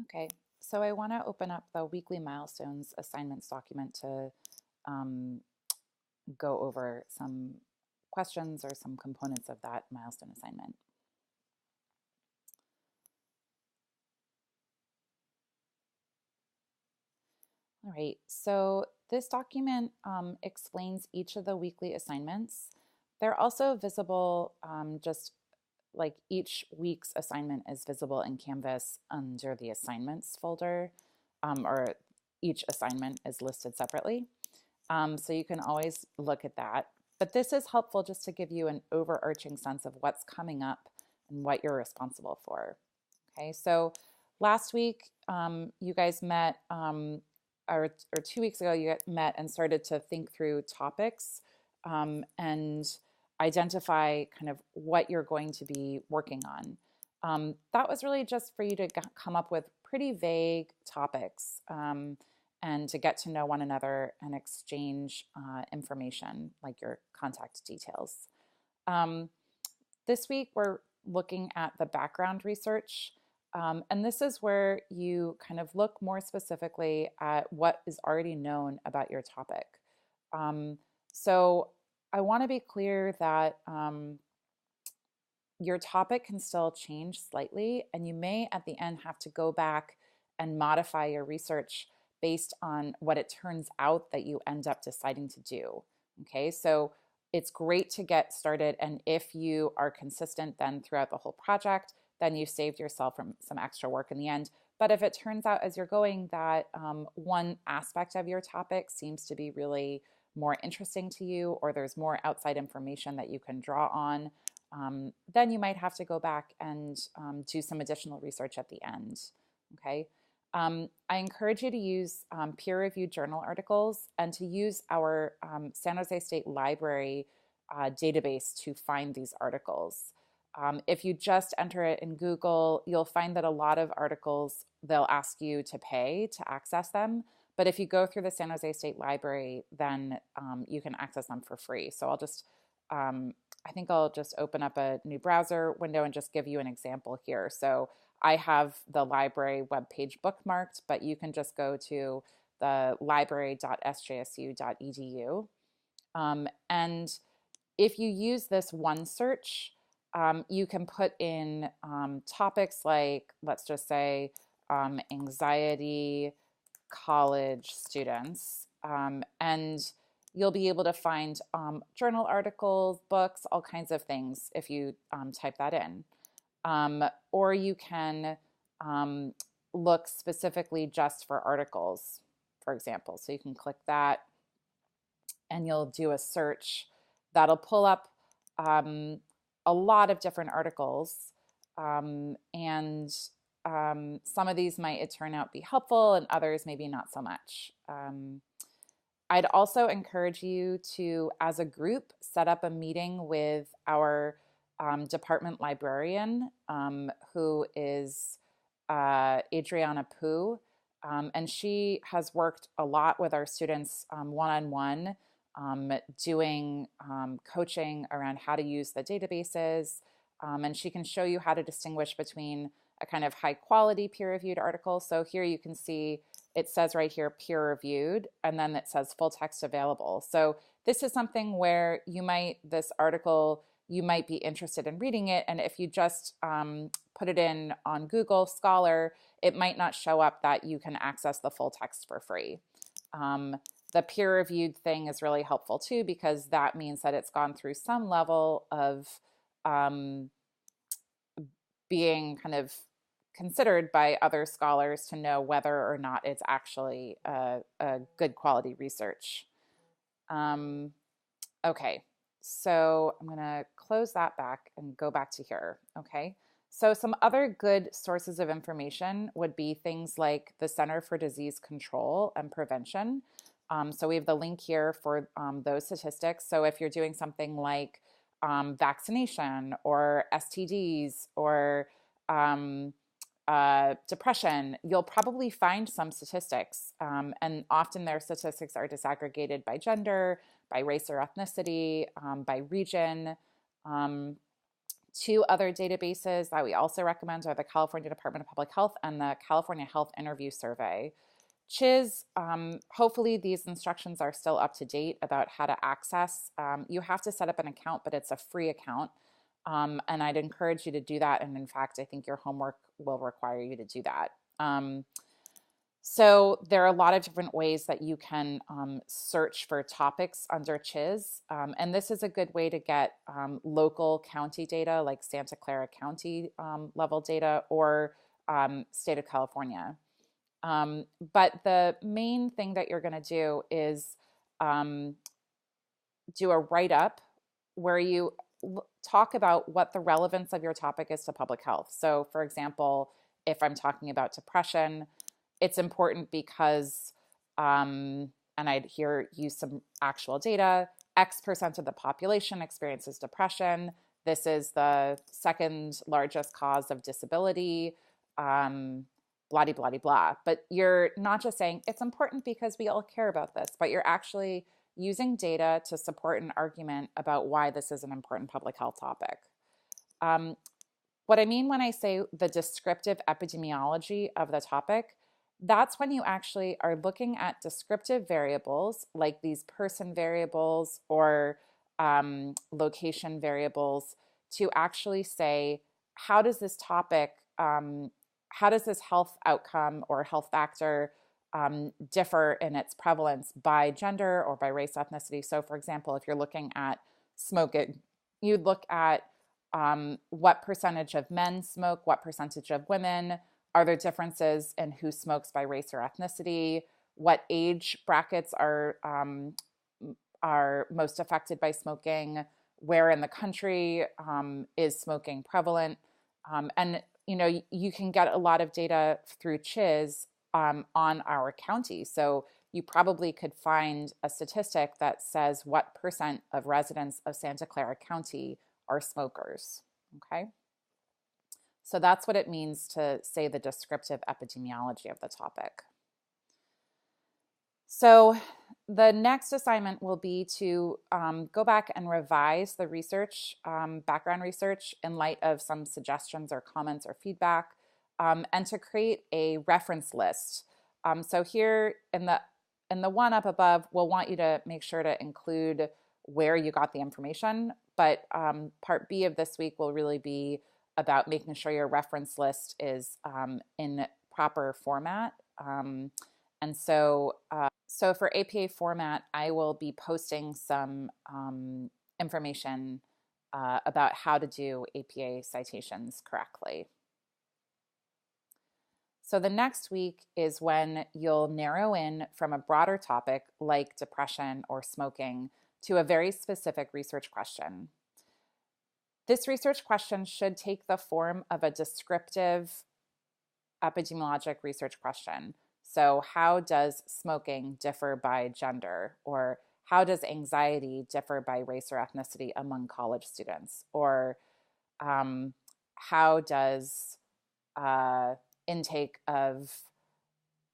Okay, so I want to open up the weekly milestones assignments document to um, go over some questions or some components of that milestone assignment. All right, so this document explains each of the weekly assignments. They're also visible, just like each week's assignment is visible in Canvas under the assignments folder, or each assignment is listed separately. So you can always look at that. But this is helpful just to give you an overarching sense of what's coming up and what you're responsible for. Okay, so last week you guys met, or 2 weeks ago you met and started to think through topics and identify kind of what you're going to be working on. That was really just for you to come up with pretty vague topics and to get to know one another and exchange information like your contact details. Um, this week we're looking at the background research. And this is where you kind of look more specifically at what is already known about your topic. So I want to be clear that your topic can still change slightly, and you may at the end have to go back and modify your research based on what it turns out that you end up deciding to do. Okay, so it's great to get started, and if you are consistent then throughout the whole project, then you've saved yourself from some extra work in the end. But if it turns out as you're going that one aspect of your topic seems to be really more interesting to you, or there's more outside information that you can draw on, then you might have to go back and do some additional research at the end. Okay. I encourage you to use peer-reviewed journal articles and to use our San Jose State Library database to find these articles. If you just enter it in Google, you'll find that a lot of articles, they'll ask you to pay to access them. But if you go through the San Jose State Library, then you can access them for free. So I think I'll just open up a new browser window and just give you an example here. So I have the library webpage bookmarked, but you can just go to the library.sjsu.edu. And if you use this one search, you can put in topics like, let's just say, anxiety, college students, and you'll be able to find journal articles, books, all kinds of things if you type that in. Or you can look specifically just for articles, for example. So you can click that and you'll do a search that'll pull up a lot of different articles. And some of these might turn out be helpful and others maybe not so much. I'd also encourage you to, as a group, set up a meeting with our department librarian, who is Adriana Poo. And she has worked a lot with our students one-on-one, doing coaching around how to use the databases. And she can show you how to distinguish between a kind of high quality peer-reviewed article. So here you can see it says right here peer-reviewed, and then it says full text available. So this is something where this article, you might be interested in reading it. And if you just put it in on Google Scholar, it might not show up that you can access the full text for free. The peer-reviewed thing is really helpful too, because that means that it's gone through some level of being kind of considered by other scholars to know whether or not it's actually a good quality research. Okay, so I'm going to close that back and go back to here. Okay, so some other good sources of information would be things like the Center for Disease Control and Prevention. So we have the link here for those statistics. So if you're doing something like vaccination or STDs or depression, you'll probably find some statistics. And often their statistics are disaggregated by gender, by race or ethnicity, by region, Two other databases that we also recommend are the California Department of Public Health and the California Health Interview Survey. CHIS, hopefully these instructions are still up to date about how to access. You have to set up an account, but it's a free account. And I'd encourage you to do that. And in fact, I think your homework will require you to do that. So there are a lot of different ways that you can search for topics under CHIS. And this is a good way to get local county data like Santa Clara County level data or state of California. But the main thing that you're going to do is do a write-up where you talk about what the relevance of your topic is to public health. So for example, if I'm talking about depression, it's important because, and I'd here use some actual data, X% of the population experiences depression. This is the second largest cause of disability, blah, blah, blah, blah. But you're not just saying it's important because we all care about this, but you're actually using data to support an argument about why this is an important public health topic. What I mean when I say the descriptive epidemiology of the topic, that's when you actually are looking at descriptive variables like these person variables or location variables to actually say, how does this topic, how does this health outcome or health factor differ in its prevalence by gender or by race, ethnicity? So for example, if you're looking at smoking, you'd look at what percentage of men smoke, what percentage of women, are there differences in who smokes by race or ethnicity, what age brackets are most affected by smoking, where in the country is smoking prevalent, and you can get a lot of data through CHIS on our county. So you probably could find a statistic that says what percent of residents of Santa Clara County are smokers, okay? So that's what it means to say the descriptive epidemiology of the topic. So the next assignment will be to go back and revise the research, background research, in light of some suggestions or comments or feedback, and to create a reference list. So here in the one up above, we'll want you to make sure to include where you got the information, but part B of this week will really be about making sure your reference list is in proper format. And so for APA format, I will be posting some information about how to do APA citations correctly. So the next week is when you'll narrow in from a broader topic like depression or smoking to a very specific research question. This research question should take the form of a descriptive epidemiologic research question. So how does smoking differ by gender? Or how does anxiety differ by race or ethnicity among college students? Or how does intake of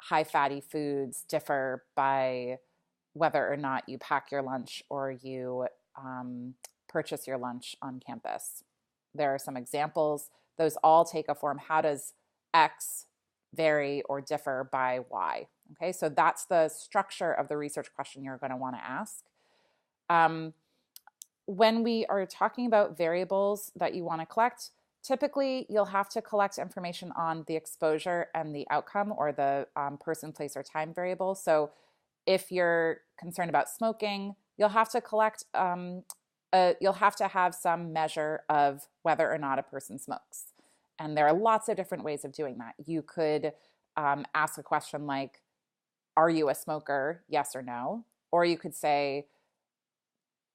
high fatty foods differ by whether or not you pack your lunch or you purchase your lunch on campus? There are some examples. Those all take a form. How does X vary or differ by Y? Okay, so that's the structure of the research question you're going to want to ask. When we are talking about variables that you want to collect, typically you'll have to collect information on the exposure and the outcome, or the person, place, or time variable. So if you're concerned about smoking, you'll have to collect, you'll have to have some measure of whether or not a person smokes. And there are lots of different ways of doing that. You could ask a question like, are you a smoker? Yes or no. Or you could say,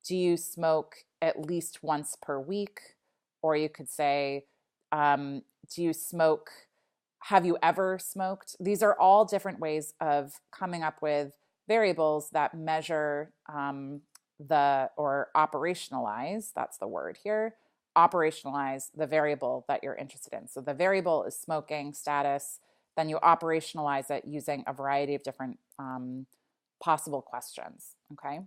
do you smoke at least once per week? Or you could say, do you smoke? Have you ever smoked? These are all different ways of coming up with variables that measure or operationalize, that's the word here, operationalize the variable that you're interested in. So the variable is smoking status, then you operationalize it using a variety of different possible questions, okay?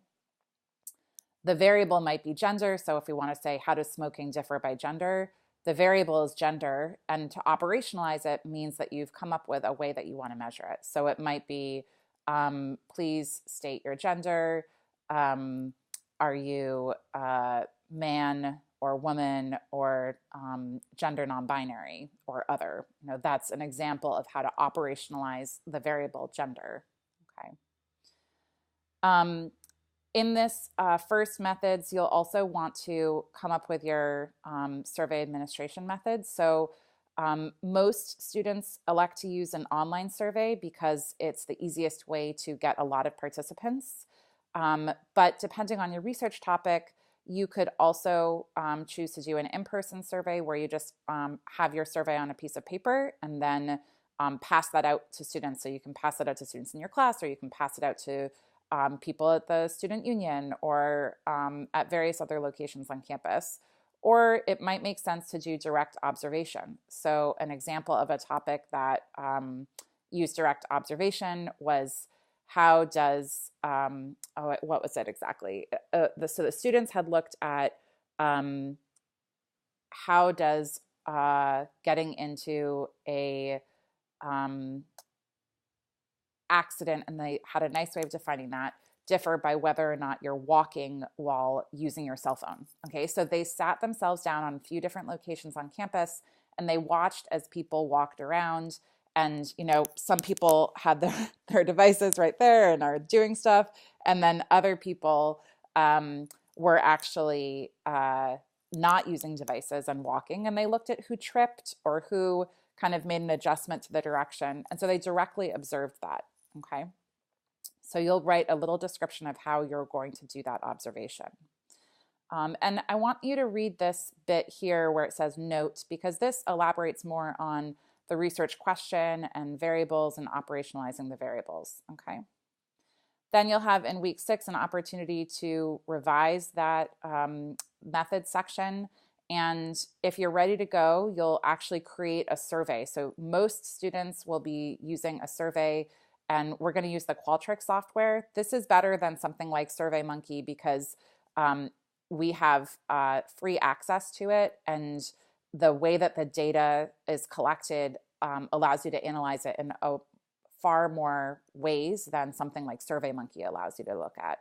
The variable might be gender. So if we want to say, how does smoking differ by gender? The variable is gender. And to operationalize it means that you've come up with a way that you want to measure it. So it might be, please state your gender. Are you man or woman or gender non-binary or other? That's an example of how to operationalize the variable gender. Okay. In this first methods, you'll also want to come up with your survey administration methods. So most students elect to use an online survey because it's the easiest way to get a lot of participants. But depending on your research topic, you could also choose to do an in-person survey where you just have your survey on a piece of paper and then pass that out to students. So you can pass it out to students in your class, or you can pass it out to people at the student union or at various other locations on campus. Or it might make sense to do direct observation. So an example of a topic that used direct observation was how does, what was it exactly? So the students had looked at how does getting into a accident, and they had a nice way of defining that, differ by whether or not you're walking while using your cell phone. Okay, so they sat themselves down on a few different locations on campus and they watched as people walked around. And, some people had their devices right there and are doing stuff. And then other people were actually not using devices and walking. And they looked at who tripped or who kind of made an adjustment to the direction. And so they directly observed that. Okay. So you'll write a little description of how you're going to do that observation. And I want you to read this bit here where it says note, because this elaborates more on the research question and variables and operationalizing the variables. Okay. Then you'll have in week 6 an opportunity to revise that method section. And if you're ready to go, you'll actually create a survey. So most students will be using a survey, and we're going to use the Qualtrics software. This is better than something like SurveyMonkey because we have free access to it, and the way that the data is collected allows you to analyze it in far more ways than something like SurveyMonkey allows you to look at.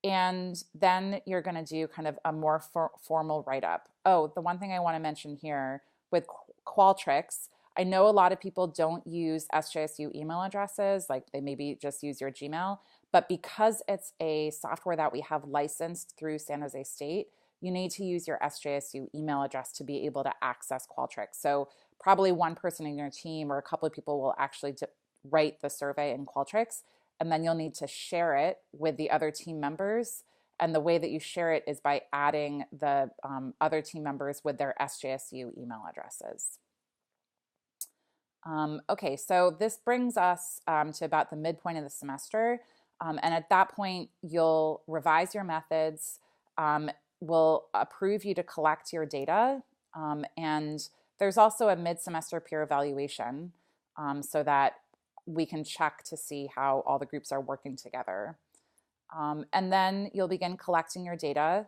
And then you're going to do kind of a more formal write-up. Oh, the one thing I want to mention here with Qualtrics, I know a lot of people don't use SJSU email addresses, like they maybe just use your Gmail, but because it's a software that we have licensed through San Jose State, you need to use your SJSU email address to be able to access Qualtrics. So probably one person in your team or a couple of people will actually write the survey in Qualtrics, and then you'll need to share it with the other team members. And the way that you share it is by adding the other team members with their SJSU email addresses. Okay, so this brings us to about the midpoint of the semester. And at that point, you'll revise your methods, we'll approve you to collect your data, and there's also a mid-semester peer evaluation so that we can check to see how all the groups are working together. And then you'll begin collecting your data.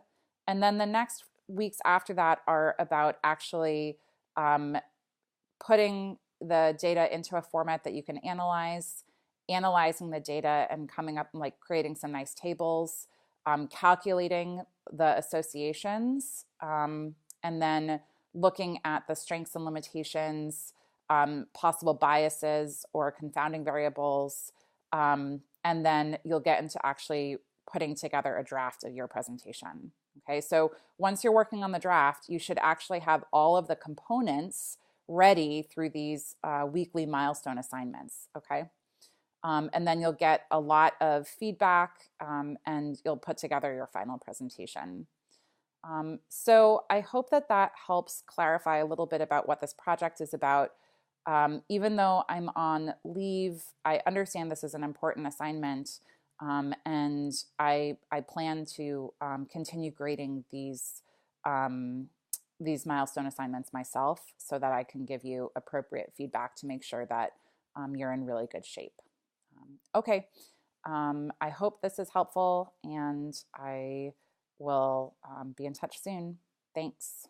And then the next weeks after that are about actually putting the data into a format that you can analyze, analyzing the data and coming up and like creating some nice tables, calculating the associations, and then looking at the strengths and limitations, possible biases or confounding variables, and then you'll get into actually putting together a draft of your presentation. Okay, so once you're working on the draft, you should actually have all of the components ready through these weekly milestone assignments, okay? And then you'll get a lot of feedback and you'll put together your final presentation. So I hope that that helps clarify a little bit about what this project is about. Even though I'm on leave, I understand this is an important assignment, and I plan to continue grading these milestone assignments myself so that I can give you appropriate feedback to make sure that you're in really good shape. Okay, I hope this is helpful, and I will be in touch soon. Thanks.